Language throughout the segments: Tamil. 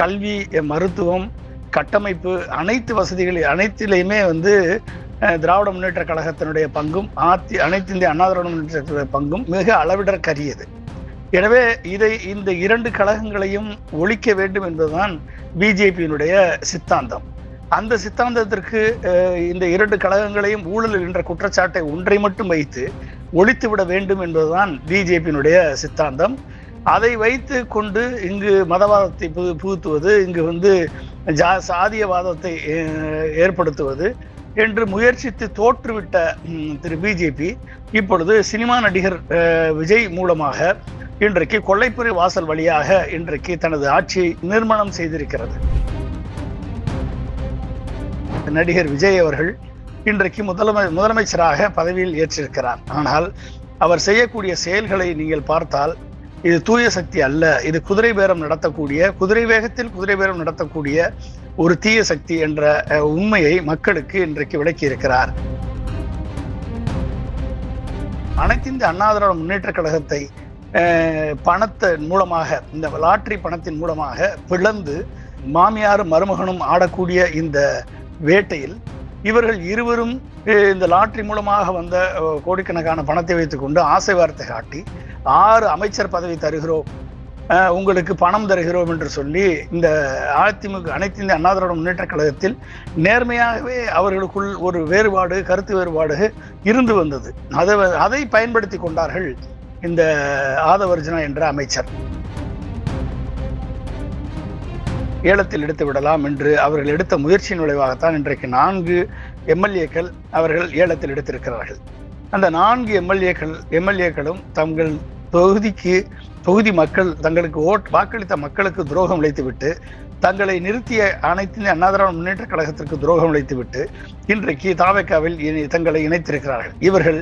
கல்வி, மருத்துவம், கட்டமைப்பு அனைத்து வசதிகள் அனைத்திலையுமே திராவிட முன்னேற்ற கழகத்தினுடைய பங்கும் அனைத்து இந்திய அண்ணா திராவிட முன்னேற்ற பங்கும் மிக அளவிடற்கரியது. எனவே இந்த இரண்டு கழகங்களையும் ஒழிக்க வேண்டும் என்பதுதான் பிஜேபியினுடைய சித்தாந்தம். அந்த சித்தாந்தத்திற்கு இந்த இரண்டு கழகங்களையும் ஊழல் என்ற குற்றச்சாட்டை ஒன்றை மட்டும் வைத்து ஒழித்துவிட வேண்டும் என்பதுதான் பிஜேபியினுடைய சித்தாந்தம். அதை வைத்து கொண்டு இங்கு மதவாதத்தை புகுத்துவது, இங்கு சாதியவாதத்தை ஏற்படுத்துவது என்று முயற்சித்து தோற்றுவிட்ட திரு பிஜேபி இப்பொழுது சினிமா நடிகர் விஜய் மூலமாக இன்றைக்கு கொல்லைப்புற வாசல் வழியாக இன்றைக்கு தனது ஆட்சியை நிர்மாணம் செய்திருக்கிறது. நடிகர் விஜய் அவர்கள் இன்றைக்கு முதலமைச்சராக பதவியில் ஏற்றிருக்கிறார். ஆனால் அவர் செய்யக்கூடிய செயல்களை நீங்கள் பார்த்தால் இது தூய சக்தி அல்ல, இது குதிரை பேரம் நடத்தக்கூடிய ஒரு தீய சக்தி என்ற உண்மையை மக்களுக்கு இன்றைக்கு விளக்கி இருக்கிறார். அனைத்து இந்திய அண்ணா திராவிட முன்னேற்ற கழகத்தை பணத்தின் மூலமாக, இந்த லாட்டரி பணத்தின் மூலமாக பிளந்து மாமியாரும் மருமகனும் ஆடக்கூடிய இந்த வேட்டையில் இவர்கள் இருவரும் இந்த லாட்டரி மூலமாக வந்த கோடிக்கணக்கான பணத்தை வைத்துக்கொண்டு ஆசை வார்த்தை காட்டி 6 அமைச்சர் பதவி தருகிறோம், உங்களுக்கு பணம் தருகிறோம் என்று சொல்லி இந்த அதிமுக அனைத்து இந்திய அண்ணா திராவிட முன்னேற்ற கழகத்தில் நேர்மையாகவே அவர்களுக்குள் ஒரு கருத்து வேறுபாடு இருந்து வந்தது. அதை பயன்படுத்தி கொண்டார்கள் இந்த ஆதவர்ஜுனா என்ற அமைச்சர். ஏலத்தில் எடுத்து விடலாம் என்று அவர்கள் எடுத்த முயற்சியின் விளைவாகத்தான் இன்றைக்கு 4 எம்எல்ஏக்கள் அவர்கள் ஏலத்தில் எடுத்திருக்கிறார்கள். அந்த 4 எம்எல்ஏக்களும் தங்கள் தொகுதி மக்கள் தங்களுக்கு வாக்களித்த மக்களுக்கு துரோகம் இழைத்துவிட்டு, தங்களை நிறுத்திய அனைத்து இந்திய அண்ணா திராவிட முன்னேற்ற கழகத்திற்கு துரோகம் இழைத்துவிட்டு இன்றைக்கு தாவேக்காவில் தங்களை இணைத்திருக்கிறார்கள். இவர்கள்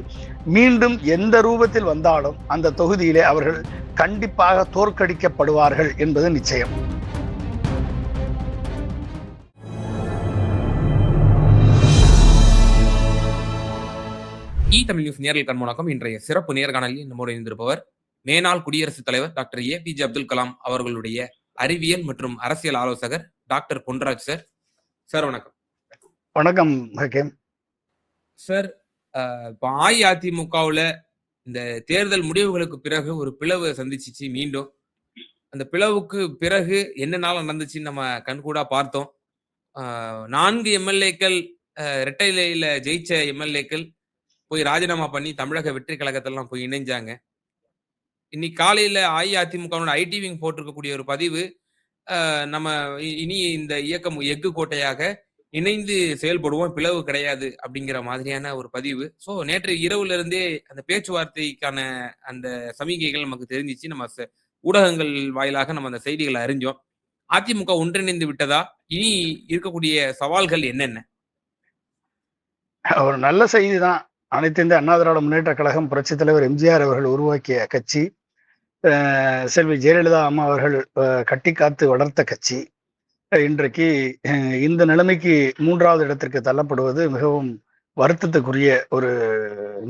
மீண்டும் எந்த ரூபத்தில் வந்தாலும் அந்த தொகுதியிலே அவர்கள் கண்டிப்பாக தோற்கடிக்கப்படுவார்கள் என்பது நிச்சயம். தமிழ் நியூஸ் நேரல் கண்முணக்கம். இன்றைய சிறப்பு நேர்காணலில் நம்மோடு இணைந்திருப்பவர் மேனாள் குடியரசுத் தலைவர் டாக்டர் ஏபிஜே அப்துல் கலாம் அவர்களுடைய அறிவியல் மற்றும் அரசியல் ஆலோசகர் டாக்டர் பொன்ராஜ் சார். சார் வணக்கம். வணக்கம் சார். இப்போ அஇஅதிமுகவுல இந்த தேர்தல் முடிவுகளுக்கு பிறகு ஒரு பிளவு சந்திச்சிச்சு. மீண்டும் அந்த பிளவுக்கு பிறகு என்னென்னாலும் நடந்துச்சுன்னு நம்ம கண்கூடா பார்த்தோம். 4 எம்எல்ஏக்கள் இரட்டையில ஜெயிச்ச எம்எல்ஏக்கள் போய் ராஜினாமா பண்ணி தமிழக வெற்றி கழகத்திலாம் போய் இணைஞ்சாங்க. இன்னைக்கு காலையில அஇஅதிமுக ஐடி விங் போட்டிருக்கக்கூடிய ஒரு பதிவு, நம்ம இனி இந்த இயக்கம் எஃகு கோட்டையாக இணைந்து செயல்படுவோம், பிளவு கிடையாது அப்படிங்கிற மாதிரியான ஒரு பதிவு. ஸோ நேற்று இரவுல இருந்தே அந்த பேச்சுவார்த்தைக்கான அந்த சமிகைகள் நமக்கு தெரிஞ்சிச்சு. நம்ம ஊடகங்கள் வாயிலாக நம்ம அந்த செய்திகளை அறிஞ்சோம். அதிமுக ஒன்றிணைந்து விட்டதா? இனி இருக்கக்கூடிய சவால்கள் என்னென்ன? ஒரு நல்ல செய்தி தான். அனைத்து இந்திய அண்ணா திராவிட முன்னேற்ற கழகம் புரட்சித் தலைவர் எம்ஜிஆர் அவர்கள் உருவாக்கிய கட்சி, செல்வி ஜெயலலிதா அம்மா அவர்கள் கட்டி காத்து வளர்த்த கட்சி இன்றைக்கு இந்த நிலைமைக்கு 3வது இடத்திற்கு தள்ளப்படுவது மிகவும் வருத்தத்துக்குரிய ஒரு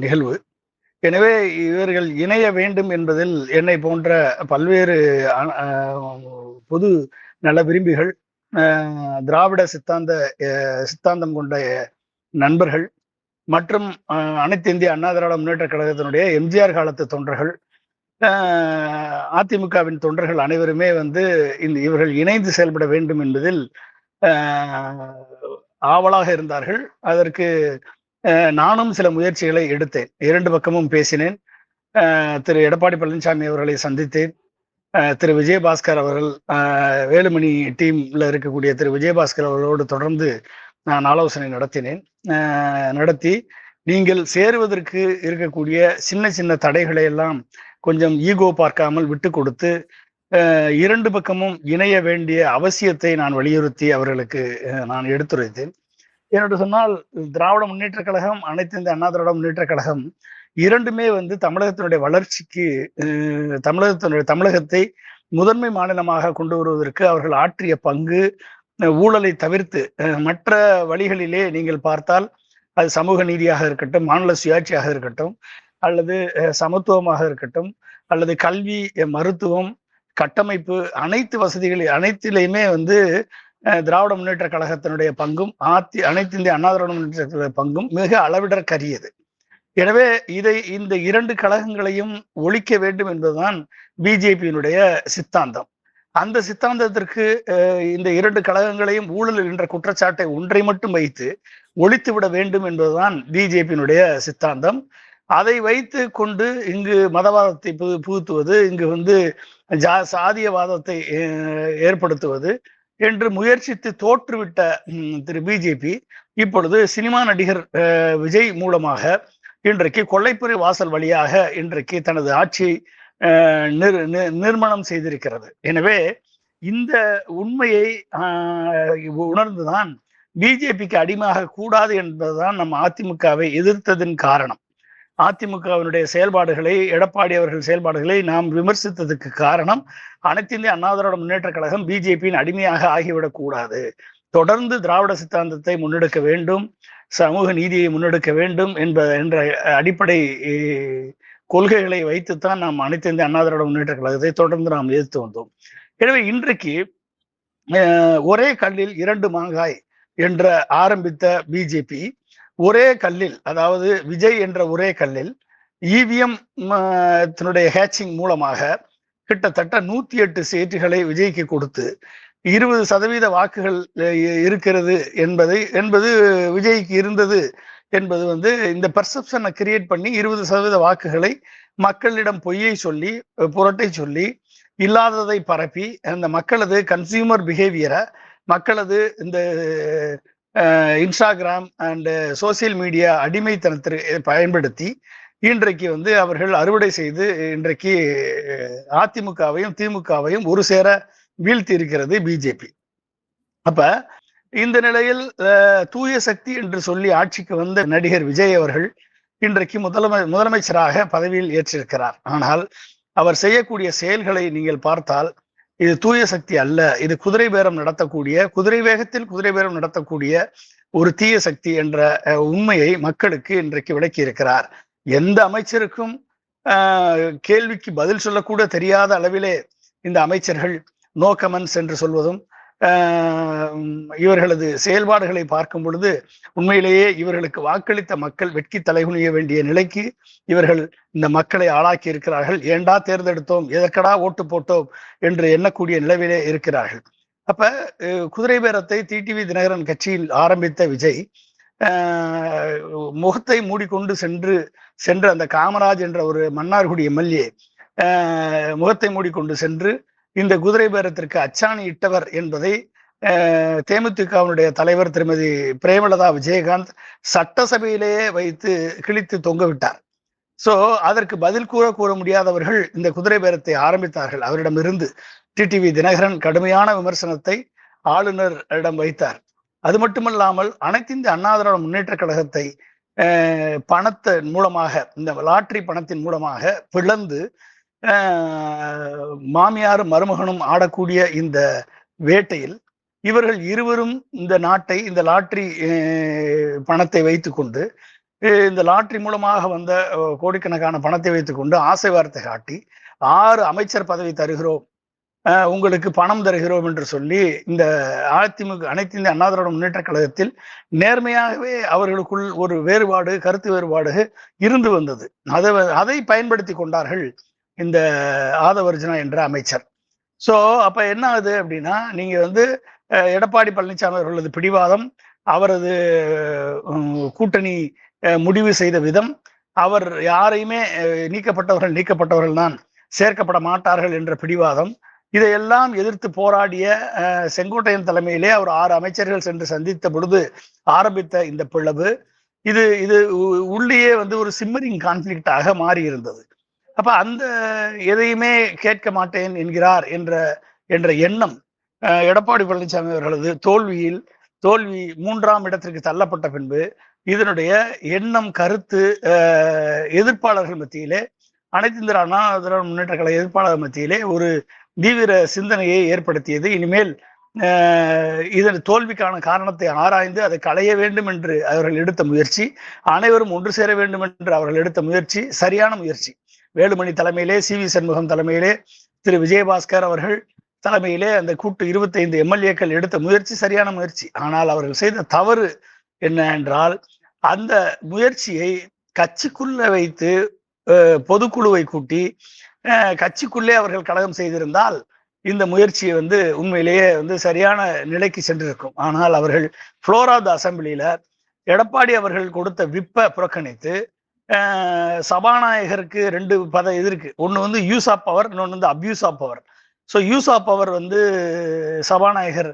நிகழ்வு. எனவே இவர்கள் இணைய வேண்டும் என்பதில் என்னை போன்ற பல்வேறு பொது நல விரும்பிகள், திராவிட சித்தாந்தம் கொண்ட நண்பர்கள் மற்றும் அனைத்து இந்திய அண்ணா திராவிட முன்னேற்ற கழகத்தினுடைய எம்ஜிஆர் காலத்து தொண்டர்கள், அதிமுகவின் தொண்டர்கள் அனைவருமே இவர்கள் இணைந்து செயல்பட வேண்டும் என்பதில் ஆவலாக இருந்தார்கள். அதற்கு நானும் சில முயற்சிகளை எடுத்தேன். 2 பக்கமும் பேசினேன். திரு எடப்பாடி பழனிசாமி அவர்களை சந்தித்தேன். திரு விஜயபாஸ்கர் அவர்கள், வேலுமணி டீம்ல இருக்கக்கூடிய திரு விஜயபாஸ்கர் அவர்களோடு தொடர்ந்து நான் ஆலோசனை நடத்தி நீங்கள் சேருவதற்கு இருக்கக்கூடிய சின்ன சின்ன தடைகளை எல்லாம் கொஞ்சம் ஈகோ பார்க்காமல் விட்டு கொடுத்து 2 பக்கமும் இணைய வேண்டிய அவசியத்தை நான் வலியுறுத்தி அவர்களுக்கு நான் எடுத்துரைத்தேன். என்று சொன்னால் திராவிட முன்னேற்ற கழகம், அனைத்து இந்திய அண்ணா திராவிட முன்னேற்ற கழகம் இரண்டுமே தமிழகத்தினுடைய வளர்ச்சிக்கு, தமிழகத்தை முதன்மை மாநிலமாக கொண்டு வருவதற்கு அவர்கள் ஆற்றிய பங்கு, ஊழலை தவிர்த்து மற்ற வழிகளிலே நீங்கள் பார்த்தால் அது சமூக நீதியாக இருக்கட்டும், மாநில சுயாட்சியாக இருக்கட்டும், அல்லது சமத்துவமாக இருக்கட்டும், அல்லது கல்வி, மருத்துவம், கட்டமைப்பு, அனைத்து வசதிகள் அனைத்திலையுமே வந்து திராவிட முன்னேற்ற கழகத்தினுடைய பங்கும் அனைத்து இந்திய அண்ணா திராவிட முன்னேற்ற பங்கும் மிக அளவிடற்கரியது. எனவே இந்த 2 கழகங்களையும் ஒழிக்க வேண்டும் என்பதுதான் பிஜேபியினுடைய சித்தாந்தம். அந்த சித்தாந்தத்திற்கு இந்த 2 கழகங்களையும் ஊழல் என்ற குற்றச்சாட்டை ஒன்றை மட்டும் வைத்து ஒழித்து விட வேண்டும் என்பதுதான் பிஜேபியினுடைய சித்தாந்தம். அதை வைத்து கொண்டு இங்கு மதவாதத்தை புகுத்துவது, இங்கு வந்து சாதியவாதத்தை ஏற்படுத்துவது என்று முயற்சித்து தோற்றுவிட்ட திரு பிஜேபி இப்பொழுது சினிமா நடிகர் விஜய் மூலமாக இன்றைக்கு கொல்லைப்புற வாசல் வழியாக இன்றைக்கு தனது ஆட்சியை நிர்மாணம் செய்திருக்கிறது. எனவே இந்த உண்மையை உணர்ந்துதான் பிஜேபிக்கு அடிமையாக கூடாது என்பதுதான் நம்ம அதிமுகவை எதிர்த்ததின் காரணம். அதிமுகவினுடைய செயல்பாடுகளை, எடப்பாடி அவர்கள் செயல்பாடுகளை நாம் விமர்சித்ததுக்கு காரணம், அனைத்து இந்திய அண்ணா திராவிட முன்னேற்ற கழகம் பிஜேபியின் அடிமையாக ஆகிவிடக் கூடாது, தொடர்ந்து திராவிட சித்தாந்தத்தை முன்னெடுக்க வேண்டும், சமூக நீதியை முன்னெடுக்க வேண்டும் என்ற அடிப்படை கொள்கைகளை வைத்துத்தான் நாம் அனைத்து இந்திய அண்ணா திராவிட முன்னேற்ற கழகத்தை தொடர்ந்து நாம் எதிர்த்து வந்தோம். எனவே இன்றைக்கு ஒரே கல்லில் 2 மாங்காய் என்ற ஆரம்பித்த பிஜேபி ஒரே கல்லில், அதாவது விஜய் என்ற ஒரே கல்லில் இவிஎம் ஹேச்சிங் மூலமாக கிட்டத்தட்ட 108 சீட்டுகளை விஜய்க்கு கொடுத்து 20% வாக்குகள் இருக்கிறது என்பது விஜய்க்கு இருந்தது என்பது வந்து இந்த பெர்செப்ஷனை கிரியேட் பண்ணி 20% வாக்குகளை மக்களிடம் பொய்யை சொல்லி, புரட்டை சொல்லி, இல்லாததை பரப்பி அந்த மக்களது கன்சியூமர் பிஹேவியரை, மக்களது இந்த இன்ஸ்டாகிராம் அண்ட் சோசியல் மீடியா அடிமைத்தனத்தை பயன்படுத்தி இன்றைக்கு வந்து அவர்கள் அறுவடை செய்து இன்றைக்கு அதிமுகவையும் திமுகவையும் ஒரு சேர வீழ்த்தி இருக்கிறது பிஜேபி. அப்ப இந்த நிலையில் தூய சக்தி என்று சொல்லி ஆட்சிக்கு வந்த நடிகர் விஜய் அவர்கள் இன்றைக்கு முதலமைச்சராக பதவியில் ஏற்றிருக்கிறார். ஆனால் அவர் செய்யக்கூடிய செயல்களை நீங்கள் பார்த்தால் இது தூய சக்தி அல்ல, இது குதிரை பேரம் நடத்தக்கூடிய ஒரு தீய சக்தி என்ற உண்மையை மக்களுக்கு இன்றைக்கு விளக்கி இருக்கிறார். எந்த அமைச்சருக்கும் கேள்விக்கு பதில் சொல்லக்கூட தெரியாத அளவிலே இந்த அமைச்சர்கள் நோ கமெண்ட்ஸ் என்று சொல்வதும், இவர்களது செயல்பாடுகளை பார்க்கும் பொழுது உண்மையிலேயே இவர்களுக்கு வாக்களித்த மக்கள் வெட்கி தலைகுனிய வேண்டிய நிலைக்கு இவர்கள் இந்த மக்களை ஆளாக்கி இருக்கிறார்கள். ஏண்டா தேர்ந்தெடுத்தோம், எதற்கடா ஓட்டு போட்டோம் என்று எண்ணக்கூடிய நிலவிலே இருக்கிறார்கள். அப்ப குதிரை பேரத்தை டிடிவி தினகரன் கட்சியில் ஆரம்பித்த விஜய் முகத்தை மூடிக்கொண்டு சென்று அந்த காமராஜ் என்ற ஒரு மன்னார்குடி எம்எல்ஏ முகத்தை மூடிக்கொண்டு சென்று இந்த குதிரை பேரத்திற்கு அச்சாணி இட்டவர் என்பதை தேமுதிகவினுடைய தலைவர் திருமதி பிரேமலதா விஜயகாந்த் சட்டசபையிலேயே வைத்து கிழித்து தொங்கவிட்டார். சோ அதற்கு பதில் கூற முடியாதவர்கள் இந்த குதிரை பேரத்தை ஆரம்பித்தார்கள். அவரிடமிருந்து டிடிவி தினகரன் கடுமையான விமர்சனத்தை ஆளுநரிடம் வைத்தார். அது மட்டுமல்லாமல் அனைத்து இந்திய அண்ணா திராவிட முன்னேற்ற கழகத்தை பணத்தின் மூலமாக, இந்த லாட்டரி பணத்தின் மூலமாக பிளந்து மாமியாரும் மருமகனும் ஆடக்கூடிய இந்த வேட்டையில் இவர்கள் இருவரும் இந்த லாட்டரி பணத்தை வைத்துக்கொண்டு, இந்த லாட்டரி மூலமாக வந்த கோடிக்கணக்கான பணத்தை வைத்துக்கொண்டு ஆசை வார்த்தை காட்டி 6 அமைச்சர் பதவி தருகிறோம், உங்களுக்கு பணம் தருகிறோம் என்று சொல்லி இந்த அதிமுக அனைத்து இந்திய அண்ணா திராவிட முன்னேற்ற கழகத்தில் நேர்மையாகவே அவர்களுக்குள் ஒரு கருத்து வேறுபாடு இருந்து வந்தது. அதை பயன்படுத்தி கொண்டார்கள் இந்த ஆதவர்ஜுனா என்ற அமைச்சர். சோ அப்ப என்ன ஆகுது அப்படின்னா, நீங்க வந்து எடப்பாடி பழனிசாமி அவர்களது பிடிவாதம், அவரது கூட்டணி முடிவு செய்த விதம், அவர் யாரையுமே நீக்கப்பட்டவர்கள் தான் சேர்க்கப்பட மாட்டார்கள் என்ற பிடிவாதம், இதையெல்லாம் எதிர்த்து போராடிய செங்கோட்டையன் தலைமையிலே அவர் 6 அமைச்சர்கள் சென்று சந்தித்த பொழுது ஆரம்பித்த இந்த பிளவு இது உள்ளேயே வந்து ஒரு சிம்மரிங் கான்ஃபிளிக்டாக மாறி இருந்தது. அப்ப அந்த எதையுமே கேட்க மாட்டேன் என்கிறார் என்ற எண்ணம் எடப்பாடி பழனிசாமி அவர்களது தோல்வி 3ஆம் இடத்திற்கு தள்ளப்பட்ட பின்பு இதனுடைய எண்ணம், கருத்து எதிர்ப்பாளர்கள் மத்தியிலே, அனைத்து இந்திய அண்ணா திராவிட முன்னேற்ற கழக எதிர்ப்பாளர் மத்தியிலே ஒரு தீவிர சிந்தனையை ஏற்படுத்தியது. இனிமேல் இதன் தோல்விக்கான காரணத்தை ஆராய்ந்து அதை களைய வேண்டும் என்று அவர்கள் எடுத்த முயற்சி, அனைவரும் ஒன்று சேர வேண்டும் என்று அவர்கள் எடுத்த முயற்சி சரியான முயற்சி. வேலுமணி தலைமையிலே, சி.வி. சண்முகம் தலைமையிலே, திரு விஜயபாஸ்கர் அவர்கள் தலைமையிலே அந்த கூட்டு 25 எம்எல்ஏக்கள் எடுத்த முயற்சி சரியான முயற்சி. ஆனால் அவர்கள் செய்த தவறு என்ன என்றால், அந்த முயற்சியை கட்சிக்குள்ள வைத்து பொதுக்குழுவை கூட்டி கட்சிக்குள்ளே அவர்கள் கழகம் செய்திருந்தால் இந்த முயற்சியை உண்மையிலேயே சரியான நிலைக்கு சென்றிருக்கும். ஆனால் அவர்கள் ஃப்ளோர் ஆஃப் த அசம்பிளியில எடப்பாடி அவர்கள் கொடுத்த விப்பை புறக்கணித்து சபாநாயகருக்கு 2 பதவி இது இருக்கு. ஒன்று யூஸ் ஆஃப் பவர், இன்னொன்று abuse of power. So use of power சபாநாயகர்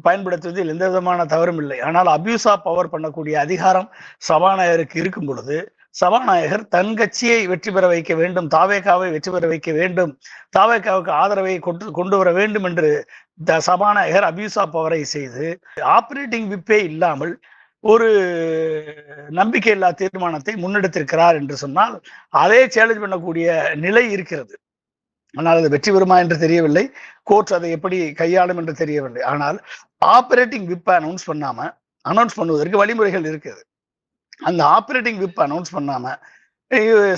பயன்படுத்துவதில் எந்த விதமான தவறும் இல்லை. ஆனால் அப்யூஸ் ஆஃப் பவர் பண்ணக்கூடிய அதிகாரம் சபாநாயகருக்கு இருக்கும் பொழுது சபாநாயகர் தன் கட்சியை வெற்றி பெற வைக்க வேண்டும், தாவேகாவை வெற்றி பெற வைக்க வேண்டும், தாவேகாவுக்கு ஆதரவை கொண்டு வர வேண்டும் என்று சபாநாயகர் அபியூஸ் ஆஃப் பவரை செய்து ஆபரேட்டிங் விப்பே இல்லாமல் ஒரு நம்பிக்கையில்லா தீர்மானத்தை முன்னெடுத்திருக்கிறார் என்று சொன்னால் அதே சேலஞ்ச் பண்ணக்கூடிய நிலை இருக்கிறது. ஆனால் அது வெற்றி பெறுமா என்று தெரியவில்லை, கோர்ட் அதை எப்படி கையாளும் என்று தெரியவில்லை. ஆனால் ஆபரேட்டிங் விப்பை அனௌன்ஸ் பண்ணுவதற்கு வழிமுறைகள் இருக்குது. அந்த ஆபரேட்டிங் விப் அனௌன்ஸ் பண்ணாம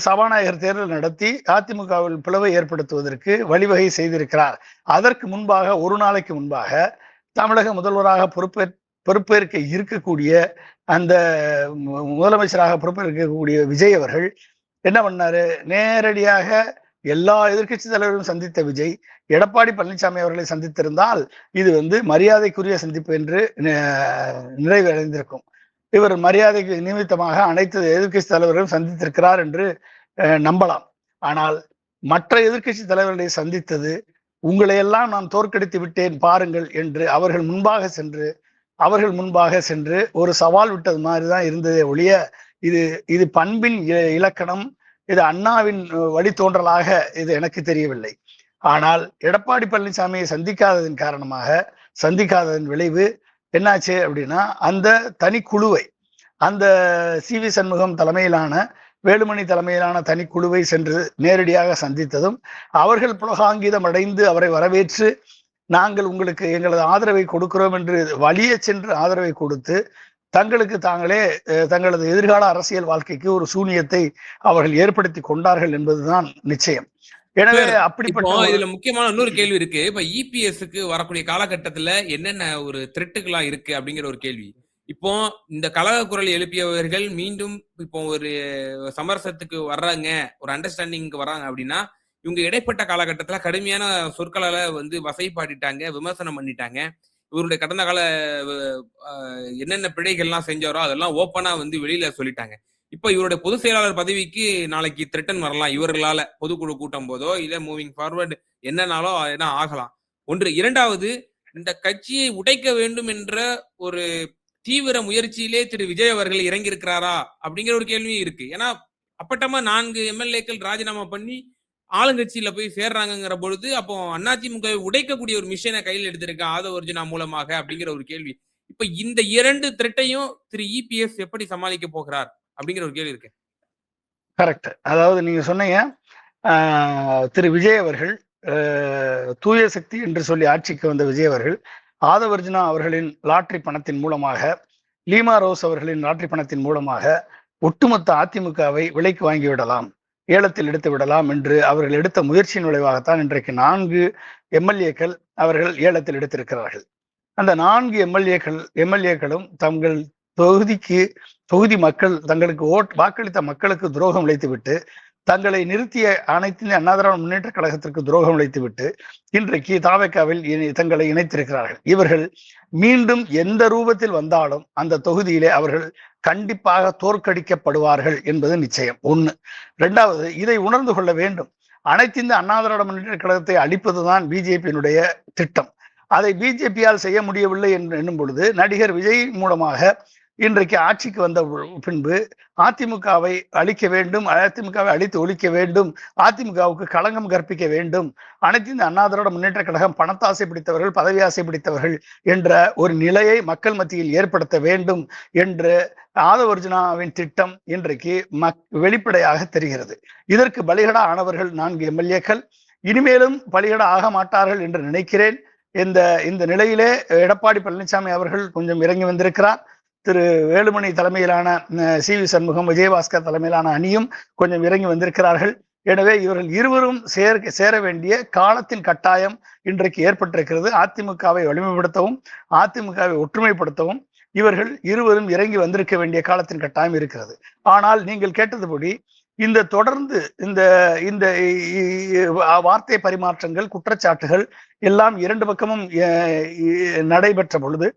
சபாநாயகர் தேர்தல் நடத்தி அதிமுகவில் பிளவை ஏற்படுத்துவதற்கு வழிவகை செய்திருக்கிறார். அதற்கு முன்பாக ஒரு நாளைக்கு முன்பாக தமிழக முதல்வராக பொறுப்பேற்க இருக்கக்கூடிய அந்த முதலமைச்சராக பொறுப்பேற்கக்கூடிய விஜய் அவர்கள் என்ன பண்ணாரு, நேரடியாக எல்லா எதிர்கட்சி தலைவர்களும் சந்தித்த விஜய் எடப்பாடி பழனிசாமி அவர்களை சந்தித்திருந்தால் இது மரியாதைக்குரிய சந்திப்பு என்று நிறைவடைந்திருக்கும். இவர் மரியாதைக்கு நிமித்தமாக அனைத்து எதிர்கட்சி தலைவர்களும் சந்தித்திருக்கிறார் என்று நம்பலாம். ஆனால் மற்ற எதிர்கட்சி தலைவர்களை சந்தித்தது உங்களை எல்லாம் நான் தோற்கடித்து விட்டேன் பாருங்கள் என்று அவர்கள் முன்பாக சென்று ஒரு சவால் விட்டது மாதிரிதான் இருந்ததே ஒழிய இது பண்பின் இலக்கணம், இது அண்ணாவின் வழித்தோன்றலாக இது எனக்கு தெரியவில்லை. ஆனால் எடப்பாடி பழனிசாமியை சந்திக்காததன் விளைவு என்னாச்சு அப்படின்னா, அந்த தனிக்குழுவை, அந்த சி.வி. சண்முகம் தலைமையிலான, வேலுமணி தலைமையிலான தனிக்குழுவை சென்று நேரடியாக சந்தித்ததும் அவர்கள் புலகாங்கிதம் அடைந்து அவரை வரவேற்று நாங்கள் உங்களுக்கு எங்களது ஆதரவை கொடுக்கிறோம் என்று வலிய சென்று ஆதரவை கொடுத்து தங்களுக்கு தாங்களே தங்களது எதிர்கால அரசியல் வாழ்க்கைக்கு ஒரு சூனியத்தை அவர்கள் ஏற்படுத்தி கொண்டார்கள் என்பதுதான் நிச்சயம். எனவே அப்படிப்பட்ட இதுல முக்கியமான இன்னொரு கேள்வி இருக்கு. இப்ப இபிஎஸ்க்கு வரக்கூடிய காலகட்டத்துல என்னென்ன ஒரு த்ரெட்டுகளா இருக்கு அப்படிங்கிற ஒரு கேள்வி. இப்போ இந்த கலக குரல் எழுப்பியவர்கள் மீண்டும் இப்போ ஒரு சமரசத்துக்கு வர்றாங்க, ஒரு அண்டர்ஸ்டாண்டிங்க்கு வர்றாங்க அப்படின்னா இவங்க இடைப்பட்ட காலகட்டத்துல கடுமையான சொற்களால வசைப்பாடிட்டாங்க, விமர்சனம் பண்ணிட்டாங்க. இவருடைய கடந்த கால என்னென்ன பிழைகள்லாம் செஞ்சாரோ அதெல்லாம் ஓப்பனா வெளியில சொல்லிட்டாங்க. இப்ப இவருடைய பொதுச் செயலாளர் பதவிக்கு நாளைக்கு த்ரெட்டன் வரலாம், இவர்களால பொதுக்குழு கூட்டம் போதோ இல்ல மூவிங் ஃபார்வர்டு என்னன்னாலோ என்ன ஆகலாம். ஒன்று. இரண்டாவது, இந்த கட்சியை உடைக்க வேண்டும் என்ற ஒரு தீவிர முயற்சியிலே திரு விஜய் அவர்கள் இறங்கி இருக்கிறாரா அப்படிங்கிற ஒரு கேள்வியும் இருக்கு. ஏன்னா அப்பட்டமா 4 எம்எல்ஏக்கள் ராஜினாமா பண்ணி ஆளுங்கட்சியில போய் சேர்றாங்கிற பொழுது அப்போ அதிமுக உடைக்கக்கூடிய ஒரு மிஷனை கையில் எடுத்திருக்க ஆதவர்ஜுனா மூலமாக அப்படிங்கிற ஒரு கேள்வி. இப்ப இந்த 2 த்ரெட்டையும் திரு இபிஎஸ் எப்படி சமாளிக்க போகிறார் அப்படிங்கிற ஒரு கேள்வி இருக்கு. கரெக்ட். அதாவது நீங்க சொன்னீங்க, திரு விஜய் அவர்கள் தூய சக்தி என்று சொல்லி ஆட்சிக்கு வந்த விஜய் அவர்கள் ஆதவர்ஜுனா அவர்களின் லாட்டரி பணத்தின் மூலமாக, லீமா ரோஸ் அவர்களின் லாட்டரி பணத்தின் மூலமாக ஒட்டுமொத்த அதிமுகவை விலைக்கு வாங்கி விடலாம், ஏலத்தில் எடுத்து விடலாம் என்று அவர்கள் எடுத்த முயற்சியின் விளைவாகத்தான் இன்றைக்கு 4 எம்எல்ஏக்கள் அவர்கள் ஏலத்தில் எடுத்திருக்கிறார்கள். அந்த 4 எம்எல்ஏக்களும் தங்கள் தொகுதி மக்கள் தங்களுக்கு வாக்களித்த மக்களுக்கு துரோகம் இழைத்துவிட்டு, தங்களை நிறுத்திய அனைத்து அண்ணா திராவிட முன்னேற்ற கழகத்திற்கு துரோகம் இழைத்துவிட்டு இன்றைக்கு தாவேகாவில் தங்களை இணைத்திருக்கிறார்கள். இவர்கள் மீண்டும் எந்த ரூபத்தில் வந்தாலும் அந்த தொகுதியிலே அவர்கள் கண்டிப்பாக தோற்கடிக்கப்படுவார்கள் என்பது நிச்சயம். 1. 2வது, இதை உணர்ந்து கொள்ள வேண்டும். அனைத்து இந்த அண்ணா திராவிட முன்னேற்ற கழகத்தை அழிப்பதுதான் பிஜேபியினுடைய திட்டம். அதை பிஜேபியால் செய்ய முடியவில்லை என்று எண்ணும் பொழுது நடிகர் விஜய் மூலமாக இன்றைக்கு ஆட்சிக்கு வந்த பின்பு அதிமுகவை அழிக்க வேண்டும், அதிமுகவை அழித்து ஒழிக்க வேண்டும், அதிமுகவுக்கு களங்கம் கற்பிக்க வேண்டும், அனைத்து இந்த அண்ணா திராவிட முன்னேற்ற கழகம் பணத்தாசை பிடித்தவர்கள், பதவி ஆசை பிடித்தவர்கள் என்ற ஒரு நிலையை மக்கள் மத்தியில் ஏற்படுத்த வேண்டும் என்று ஆதவர்ஜுனாவின் திட்டம் இன்றைக்கு வெளிப்படையாக தெரிகிறது. இதற்கு பலிகடா ஆனவர்கள் 4 எம்எல்ஏக்கள். இனிமேலும் பலிகடா ஆக மாட்டார்கள் என்று நினைக்கிறேன். இந்த நிலையிலே எடப்பாடி பழனிசாமி அவர்கள் கொஞ்சம் இறங்கி வந்திருக்கிறார். திரு வேலுமணி தலைமையிலான சி.வி. சண்முகம், விஜயபாஸ்கர் தலைமையிலான அணியும் கொஞ்சம் இறங்கி வந்திருக்கிறார்கள். எனவே இவர்கள் இருவரும் சேர வேண்டிய காலத்தின் கட்டாயம் இன்றைக்கு ஏற்பட்டிருக்கிறது. அதிமுகவை வலிமைப்படுத்தவும் அதிமுகவை ஒற்றுமைப்படுத்தவும் இவர்கள் இருவரும் இறங்கி வந்திருக்க வேண்டிய காலத்தின் கட்டாயம் இருக்கிறது. ஆனால் நீங்கள் கேட்டதுபடி இந்த தொடர்ந்து இந்த இந்த வார்த்தை பரிமாற்றங்கள், குற்றச்சாட்டுகள் எல்லாம் இரண்டு பக்கமும் நடைபெற்ற பொழுது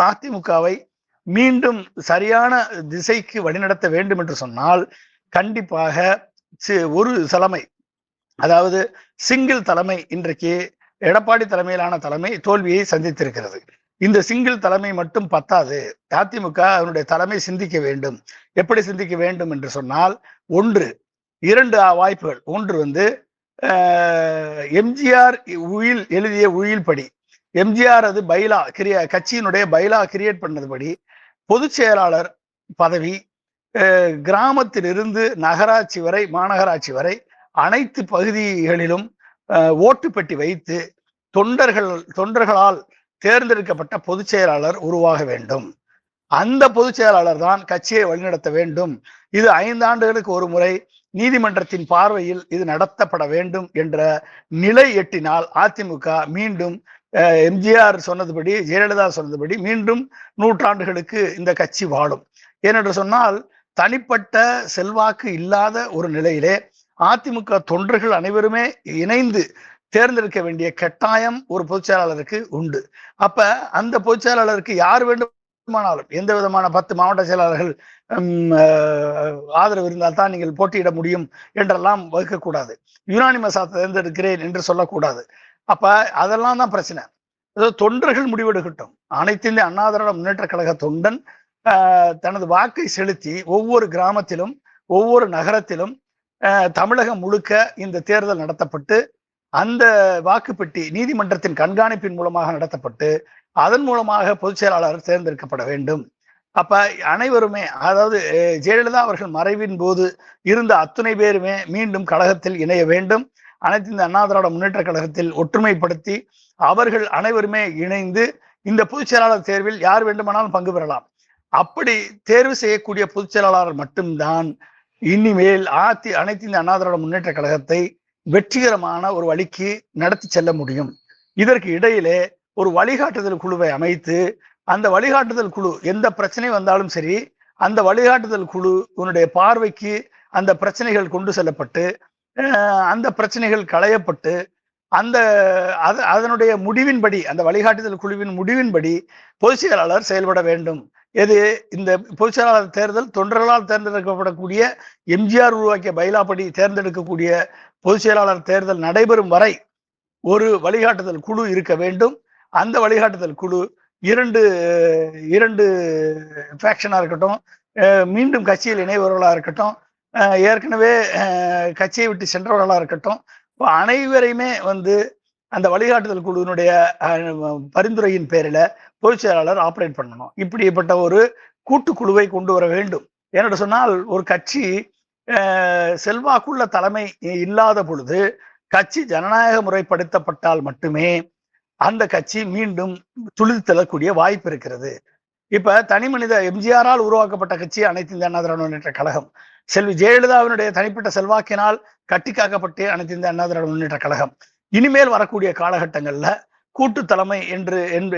அதிமுகவை மீண்டும் சரியான திசைக்கு வழிநடத்த வேண்டும் என்று சொன்னால் கண்டிப்பாக ஒரு தலைமை, அதாவது சிங்கிள் தலைமை இன்றைக்கு எடப்பாடி தலைமையிலான தலைமை தோல்வியை சந்தித்திருக்கிறது. இந்த சிங்கிள் தலைமை மட்டும் பத்தாது. அதிமுக அதனுடைய தலைமை சிந்திக்க வேண்டும். எப்படி சிந்திக்க வேண்டும் என்று சொன்னால், இரண்டு வாய்ப்புகள். ஒன்று எம்ஜிஆர் எழுதிய உயில்படி, எம்ஜிஆர் அது பைலா கட்சியினுடைய பைலா கிரியேட் பண்ணதுபடி பொதுச் செயலாளர் பதவி கிராமத்திலிருந்து நகராட்சி வரை, மாநகராட்சி வரை அனைத்து பகுதிகளிலும் ஓட்டு பெட்டி வைத்து தொண்டர்களால் தேர்ந்தெடுக்கப்பட்ட பொதுச் செயலாளர் உருவாக வேண்டும். அந்த பொதுச் செயலாளர் தான் கட்சியை வழிநடத்த வேண்டும். இது 5 ஆண்டுகளுக்கு ஒரு முறை நீதிமன்றத்தின் பார்வையில் இது நடத்தப்பட வேண்டும் என்ற நிலை எட்டினால் அதிமுக மீண்டும் எம்ஜிஆர் சொன்னதுபடி, ஜெயலலிதா சொன்னதுபடி மீண்டும் 100 ஆண்டுகளுக்கு இந்த கட்சி வாழும். ஏனென்று சொன்னால் தனிப்பட்ட செல்வாக்கு இல்லாத ஒரு நிலையிலே அதிமுக தொண்டர்கள் அனைவருமே இணைந்து தேர்ந்தெடுக்க வேண்டிய கட்டாயம் ஒரு பொதுச் செயலாளருக்கு உண்டு. அப்ப அந்த பொதுச் செயலாளருக்கு யார் வேண்டுமானாலும், எந்த விதமான 10 மாவட்ட செயலாளர்கள் ஆதரவு இருந்தால் தான் நீங்கள் போட்டியிட முடியும் என்றெல்லாம் வகுக்கக்கூடாது. யுனானிமஸா தேர்ந்தெடுக்கிறேன் என்று சொல்லக்கூடாது. அப்ப அதெல்லாம் தான் பிரச்சனை. தொண்டர்கள் முடிவெடுக்கட்டும். அனைத்து இந்திய அண்ணா திராவிட முன்னேற்ற கழக தொண்டன் தனது வாக்கை செலுத்தி ஒவ்வொரு கிராமத்திலும் ஒவ்வொரு நகரத்திலும் தமிழகம் முழுக்க இந்த தேர்தல் நடத்தப்பட்டு அந்த வாக்குப்பெட்டி நீதிமன்றத்தின் கண்காணிப்பின் மூலமாக நடத்தப்பட்டு அதன் மூலமாக பொதுச் செயலாளர் தேர்ந்தெடுக்கப்பட வேண்டும். அப்ப அனைவருமே, அதாவது ஜெயலலிதா அவர்கள் மறைவின் போது இருந்த அத்துணை பேருமே மீண்டும் கழகத்தில் இணைய வேண்டும். அனைத்து இந்த அண்ணா திராவிட முன்னேற்ற கழகத்தில் ஒற்றுமைப்படுத்தி அவர்கள் அனைவருமே இணைந்து இந்த பொதுச் செயலாளர் தேர்வில் யார் வேண்டுமானாலும் பங்கு பெறலாம். அப்படி தேர்வு செய்யக்கூடிய பொதுச் செயலாளர் மட்டும்தான் இனிமேல் அனைத்து இந்த அண்ணா திராவிட முன்னேற்ற கழகத்தை வெற்றிகரமான ஒரு வழிக்கு நடத்தி செல்ல முடியும். இதற்கு இடையிலே ஒரு வழிகாட்டுதல் குழுவை அமைத்து அந்த வழிகாட்டுதல் குழு எந்த பிரச்சனை வந்தாலும் சரி, அந்த வழிகாட்டுதல் குழு உன்னுடைய பார்வைக்கு அந்த பிரச்சனைகள் கொண்டு செல்லப்பட்டு அந்த பிரச்சனைகள் களையப்பட்டு அதனுடைய முடிவின்படி, அந்த வழிகாட்டுதல் குழுவின் முடிவின்படி பொதுச் செயலாளர் செயல்பட வேண்டும். இந்த பொதுச் செயலாளர் தேர்தல் தொண்டர்களால் தேர்ந்தெடுக்கப்படக்கூடிய எம்ஜிஆர் உருவாக்கிய பைலாப்படி தேர்ந்தெடுக்கக்கூடிய பொதுச் செயலாளர் தேர்தல் நடைபெறும் வரை ஒரு வழிகாட்டுதல் குழு இருக்க வேண்டும். அந்த வழிகாட்டுதல் குழு இரண்டு ஃபேக்ஷனா இருக்கட்டும், மீண்டும் கட்சியில் இணைவர்களா இருக்கட்டும், ஏற்கனவே கட்சியை விட்டு சென்றவர்களா இருக்கட்டும், அனைவரையுமே அந்த வழிகாட்டுதல் குழுவினுடைய பரிந்துரையின் பேரில பொதுச் செயலாளர் ஆபரேட் பண்ணணும். இப்படிப்பட்ட ஒரு கூட்டுக்குழுவை கொண்டு வர வேண்டும். ஏன்னு சொன்னால் ஒரு கட்சி செல்வாக்குள்ள தலைமை இல்லாத பொழுது கட்சி ஜனநாயக முறைப்படுத்தப்பட்டால் மட்டுமே அந்த கட்சி மீண்டும் துளிர்த்தெழக்கூடிய வாய்ப்பு இருக்கிறது. இப்ப தனி மனித எம்ஜிஆரால் உருவாக்கப்பட்ட கட்சி அனைத்து இந்திய அண்ணா திராவிட முன்னேற்ற கழகம். செல்வி ஜெயலலிதாவினுடைய தனிப்பட்ட செல்வாக்கினால் கட்டி காக்கப்பட்டு அனைத்து இந்திய அண்ணா திராவிட முன்னேற்ற கழகம். இனிமேல் வரக்கூடிய காலகட்டங்கள்ல கூட்டு தலைமை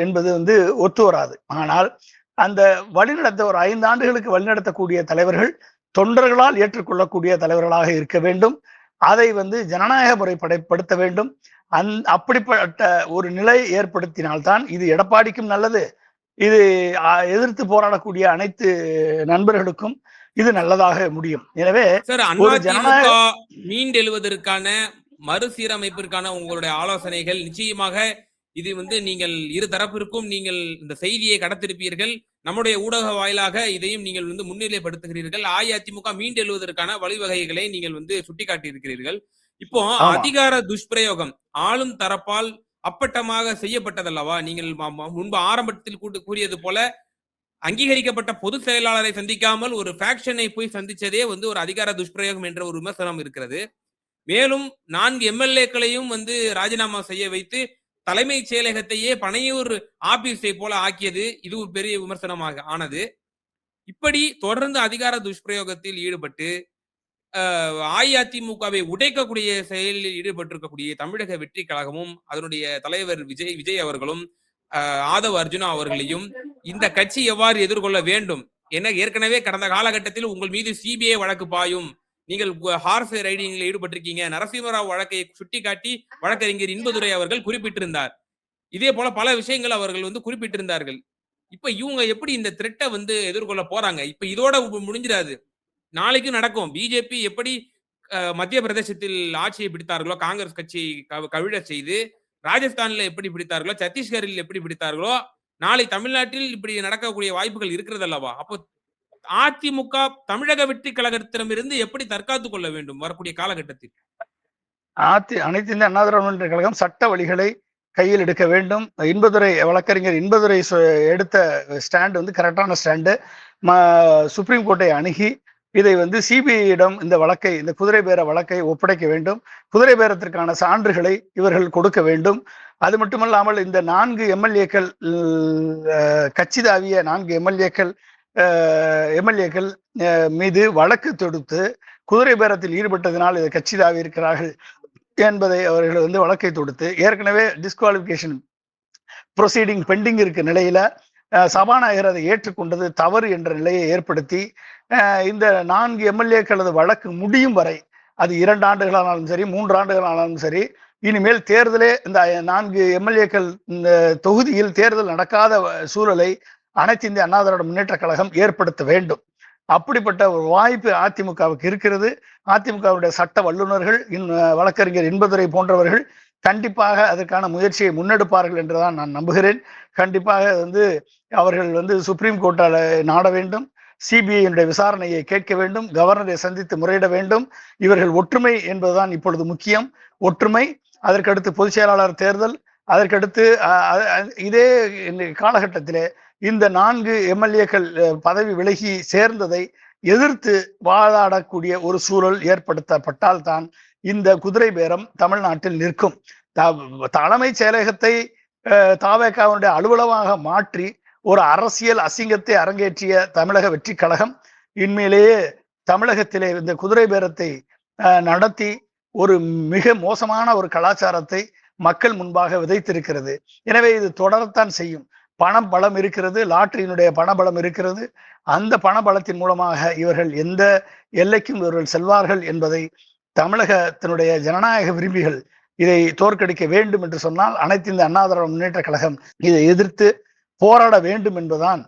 என்பது ஒத்து வராது. ஆனால் அந்த வழிநடத்த ஒரு 5 ஆண்டுகளுக்கு வழிநடத்தக்கூடிய தலைவர்கள் தொண்டர்களால் ஏற்றுக்கொள்ளக்கூடிய தலைவர்களாக இருக்க வேண்டும். அதை ஜனநாயக முறைப்படுத்த வேண்டும். அப்படிப்பட்ட ஒரு நிலை ஏற்படுத்தினால்தான் இது எடப்பாடிக்கும் நல்லது, இது எதிர்த்து போராடக்கூடிய அனைத்து நண்பர்களுக்கும் இது நல்லதாக முடியும். எனவே ஒரு ஜனநாயக மீண்டெழுவதற்கான மறுசீரமைப்பிற்கான உங்களுடைய ஆலோசனைகள் நிச்சயமாக இது நீங்கள் இரு தரப்பிற்கும் நீங்கள் இந்த செய்தியை கடத்திருப்பீர்கள். நம்முடைய ஊடக வாயிலாக இதையும் நீங்கள் முன்னிலைப்படுத்துகிறீர்கள். அஇஅதிமுக மீண்டெழுவதற்கான வழிவகைகளை நீங்கள் சுட்டிக்காட்டி இருக்கிறீர்கள். இப்போ அதிகார துஷ்பிரயோகம் ஆளும் தரப்பால் அப்பட்டமாக செய்யப்பட்டதல்லவா? நீங்கள் முன்பு ஆரம்பத்தில் கூறியது போல அங்கீகரிக்கப்பட்ட பொதுச் செயலாளரை சந்திக்காமல் ஒரு ஃபேக்ஷனை போய் சந்திச்சதே ஒரு அதிகார துஷ்பிரயோகம் என்ற ஒரு விமர்சனம் இருக்கிறது. மேலும் 4 எம்எல்ஏக்களையும் ராஜினாமா செய்ய வைத்து தலைமைச் செயலகத்தையே பனையூர் ஆபீஸை போல ஆக்கியது இது ஒரு பெரிய விமர்சனமாக ஆனது. இப்படி தொடர்ந்து அதிகார துஷ்பிரயோகத்தில் ஈடுபட்டு அஇஅதிமுகவை உடைக்கக்கூடிய செயலில் ஈடுபட்டிருக்கக்கூடிய தமிழக வெற்றி கழகமும் அதனுடைய தலைவர் விஜய் அவர்களும் ஆதவ் அர்ஜுனா அவர்களையும் இந்த கட்சி எவ்வாறு எதிர்கொள்ள வேண்டும் என ஏற்கனவே கடந்த காலகட்டத்தில் உங்கள் மீது சிபிஐ வழக்கு பாயும், நீங்கள் ஹார்ஸ் ரைடிங்கில் ஈடுபட்டிருக்கீங்க, நரசிம்மராவ் வழக்கை சுட்டிக்காட்டி வழக்கறிஞர் இன்பதுரை அவர்கள் குறிப்பிட்டிருந்தார். இதே போல பல விஷயங்கள் அவர்கள் குறிப்பிட்டிருந்தார்கள். இப்ப இவங்க எப்படி இந்த த்ரெட்டை எதிர்கொள்ள போறாங்க? இப்ப இதோட முடிஞ்சிடாது, நாளைக்கு நடக்கும். பிஜேபி எப்படி மத்திய பிரதேசத்தில் ஆட்சியை பிடித்தார்களோ, காங்கிரஸ் கட்சி கவிழ செய்து, ராஜஸ்தான்ல எப்படி பிடித்தார்களோ, சத்தீஸ்கரில் எப்படி பிடித்தார்களோ, நாளை தமிழ்நாட்டில் இப்படி நடக்கக்கூடிய வாய்ப்புகள் இருக்கிறது அல்லவா? அப்போ அதிமுக தமிழக வெற்றி கழகத்திடமிருந்து எப்படி தற்காத்துக் கொள்ள வேண்டும் வரக்கூடிய காலகட்டத்தில்? அனைத்து இந்திய அண்ணா திராவிட முன்னேற்ற கழகம் சட்ட வழிகளை கையில் எடுக்க வேண்டும். வழக்கறிஞர் இன்பதுரை எடுத்த ஸ்டாண்டு கரெக்டான ஸ்டாண்டு. சுப்ரீம் கோர்ட்டை அணுகி இதை சிபிஐயிடம் இந்த வழக்கை, இந்த குதிரை பேர வழக்கை ஒப்படைக்க வேண்டும். குதிரை பேரத்திற்கான சான்றுகளை இவர்கள் கொடுக்க வேண்டும். அது மட்டுமல்லாமல் இந்த 4 எம்எல்ஏக்கள், கட்சி தாவிய 4 எம்எல்ஏக்கள் மீது வழக்கு தொடுத்து குதிரை பேரத்தில் ஈடுபட்டதனால் இதை கட்சி தாவி இருக்கிறார்கள் என்பதை அவர்கள் வழக்கை தொடுத்து, ஏற்கனவே டிஸ்குவாலிபிகேஷன் ப்ரொசீடிங் பெண்டிங் இருக்க நிலையில சபாநாயகர் அதை ஏற்றுக்கொண்டது தவறு என்ற நிலையை ஏற்படுத்தி இந்த 4 எம்எல்ஏக்களது வழக்கு முடியும் வரை, அது 2 ஆண்டுகளானாலும் சரி 3 ஆண்டுகளானாலும் சரி, இனிமேல் தேர்தலே இந்த 4 எம்எல்ஏக்கள் இந்த தொகுதியில் தேர்தல் நடக்காத சூழலை அனைத்து இந்திய அண்ணா திராவிட முன்னேற்ற கழகம் ஏற்படுத்த வேண்டும். அப்படிப்பட்ட ஒரு வாய்ப்பு அதிமுகவுக்கு இருக்கிறது. அதிமுகவுடைய சட்ட வல்லுநர்கள், வழக்கறிஞர் இன்பதுரை போன்றவர்கள் கண்டிப்பாக அதற்கான முயற்சியை முன்னெடுப்பார்கள் என்றுதான் நான் நம்புகிறேன். கண்டிப்பாக அவர்கள் சுப்ரீம் கோர்ட்டால நாட வேண்டும், சிபிஐ விசாரணையை கேட்க வேண்டும், கவர்னரை சந்தித்து முறையிட வேண்டும். இவர்கள் ஒற்றுமை என்பதுதான் இப்பொழுது முக்கியம். ஒற்றுமை, அதற்கடுத்து பொதுச் செயலாளர் தேர்தல், அதற்கடுத்து இதே காலகட்டத்திலே இந்த 4 எம்எல்ஏக்கள் பதவி விலகி சேர்ந்ததை எதிர்த்து வாதாடக்கூடிய ஒரு சூழல் ஏற்படுத்தப்பட்டால் தான் இந்த குதிரை பேரம் தமிழ்நாட்டில் நிற்கும். தலைமைச் செயலகத்தை தாவேகாவுடைய அலுவலகமாக மாற்றி ஒரு அரசியல் அசிங்கத்தை அரங்கேற்றிய தமிழக வெற்றி கழகம் இன்மையிலேயே தமிழகத்திலே இந்த குதிரை பேரத்தை நடத்தி ஒரு மிக மோசமான ஒரு கலாச்சாரத்தை மக்கள் முன்பாக விதைத்திருக்கிறது. எனவே இது தொடரத்தான் செய்யும். பணம் பலம் இருக்கிறது, லாட்டரியினுடைய பணபலம் இருக்கிறது. அந்த பணபலத்தின் மூலமாக இவர்கள் எந்த எல்லைக்கும் இவர்கள் செல்வார்கள் என்பதை தமிழகத்தினுடைய ஜனநாயக விரும்பிகள் இதை தோற்கடிக்க வேண்டும் என்று சொன்னால் அனைத்து இந்த அண்ணா திராவிட முன்னேற்ற கழகம் இதை எதிர்த்து போராட வேண்டும் என்பதுதான்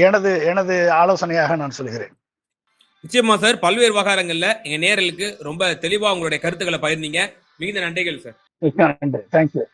எனது ஆலோசனையாக நான் சொல்கிறேன். நிச்சயமா சார், பல்வேறு விவகாரங்கள்ல எங்க நேயர்களுக்கு ரொம்ப தெளிவா உங்களுடைய கருத்துக்களை பகிர்ந்தீங்க. மிகுந்த நன்றிகள் சார். நன்றி. தேங்க்யூ.